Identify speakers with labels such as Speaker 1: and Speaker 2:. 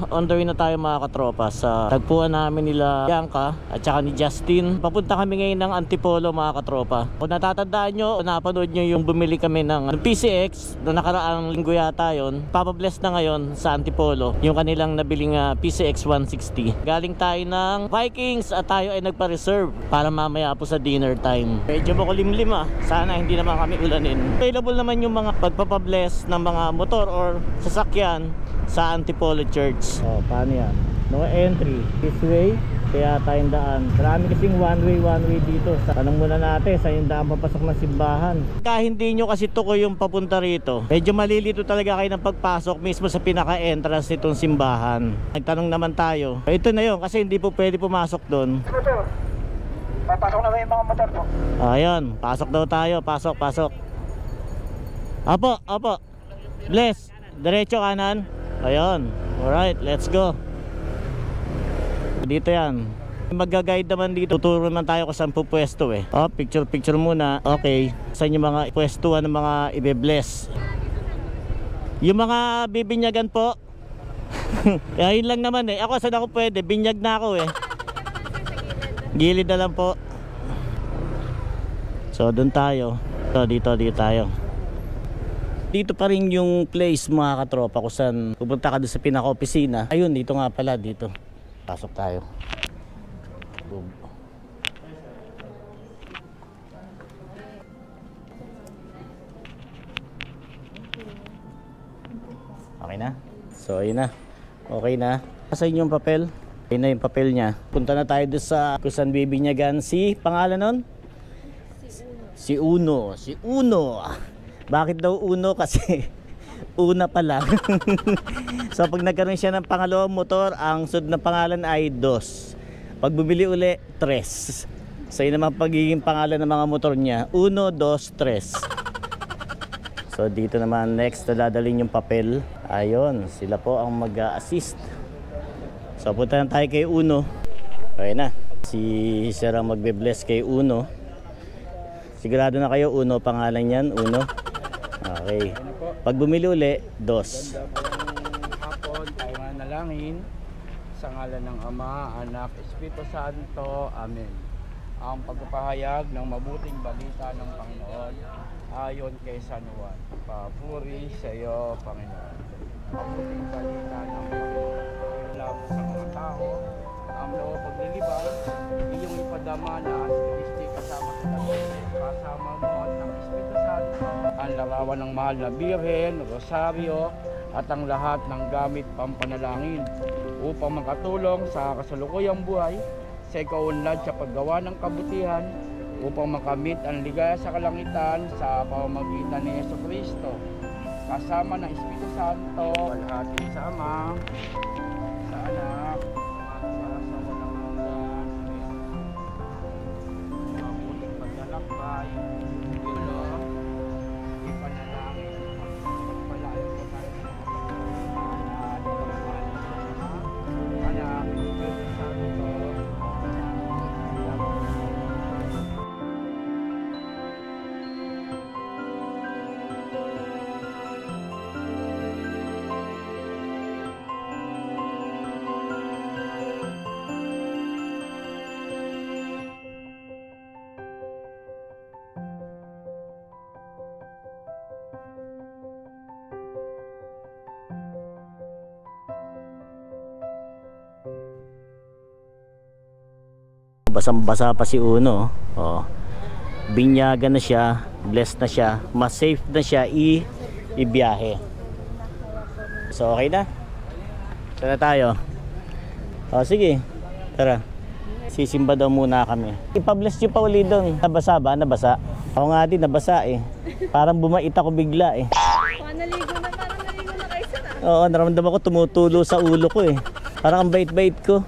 Speaker 1: on the way na tayo mga katropa sa tagpuan namin nila Bianca at saka ni Justin. Papunta kami ngayon ng Antipolo mga katropa. Kung natatandaan nyo, napanood nyo yung bumili kami ng PCX na nakaraang linggo yata yun. Papabless na ngayon sa Antipolo yung kanilang nabiling PCX 160. Galing tayo ng Vikings at tayo ay nagpa-reserve para mamaya po sa dinner time. Medyo makulimlim sana hindi naman kami ulanin. Available naman yung mga pagpapabless ng mga motor or sasakyan sa Antipolo Church. Oh, paano yan? No entry. This way, kaya tayong daan. Marami kasing one way dito. Tanong muna natin sa yung daan papasok ng simbahan. Kaya hindi nyo kasi tuko yung papunta rito, medyo malilito talaga kayo ng pagpasok mismo sa pinaka-entrance nitong simbahan. Nagtanong naman tayo. Ito na yun kasi hindi po pwede pumasok doon.
Speaker 2: Papasok na ba yung mga motor po?
Speaker 1: Ayun, pasok daw tayo. Pasok. Apo. Bless. Diretso kanan. Ayun. Alright, let's go. Dito yan. Mag-guide naman dito. Tuturo naman tayo kung saan po pwesto eh. Oh, picture muna. Okay. Saan yung mga pwestuhan ng mga ibe-bless. Yung mga bibinyagan po. Ayun lang naman eh. Ako saan ako pwede? Binyag na ako eh. Gilid na lang po. So doon tayo. So dito tayo. Dito pa rin yung place mga katropa kung saan pupunta ka doon sa pinaka-opisina. Ayun, dito nga pala, dito. Pasok tayo. Boom. Okay na? So ayun na. Okay na. Asan yung papel? Ayun na yung papel niya. Punta na tayo doon sa kung saan bibinyagan si pangalan nun? Si Uno. Bakit daw Uno? Kasi una pa lang. So pag nagkaroon siya ng pangalawang motor, ang sunod na pangalan ay Dos. Pag bumili uli, Tres. So yun naman pagiging pangalan ng mga motor niya, Uno, Dos, Tres. So dito naman next na dadalhin yung papel. Ayun, sila po ang mag-assist. So punta na tayo kay Uno. Okay na. Si Sir ang magbe-bless kay Uno. Sigurado na kayo, Uno pangalan yan, Uno. Okay. Pag bumili uli, Dos.
Speaker 2: Magandang hapon, tayo manalangin sa ngalan ng Ama, Anak, Espiritu Santo. Amen. Ang pagpapahayag ng mabuting balita ng Panginoon ayon kay San Juan. Papuri sa iyo, Panginoon. Mabuting balita ng Panginoon. Labo sa mga tao, ang loob paglilibang, iyong ipadama na si Kristi kasama sa kasama mo at ng Espiritu Santo, ang larawan ng mahal na Birhen, Rosaryo, at ang lahat ng gamit pampanalangin upang makatulong sa kasalukuyang buhay sa ikaunlad sa paggawa ng kabutihan upang makamit ang ligaya sa kalangitan sa pamamagitan ni Jesucristo kasama ng Espiritu Santo, walhati sa Ama, sa Anak, at sa walang hanggan. Mabuting paglalakbay, Diyolo, ipanalangin, pagpalain ko tayo sa at Anak, Espiritu Santo.
Speaker 1: Basang-basa pa si Uno. Oh. Binyagan na siya, blessed na siya, mas safe na siya ibiyahe. So okay na. Tara tayo. Oh, sige. Tara. Sisimba daw muna kami. Ipa-bless nyo pa uli doon. Nabasa ba? Nabasa? Ako nga din, nabasa eh. Parang bumait ako bigla eh.
Speaker 3: Naligo na, parang naligo na kayo sir.
Speaker 1: Oo, naramdaman ko tumutulo sa ulo ko eh. Parang ang bait-bait ko.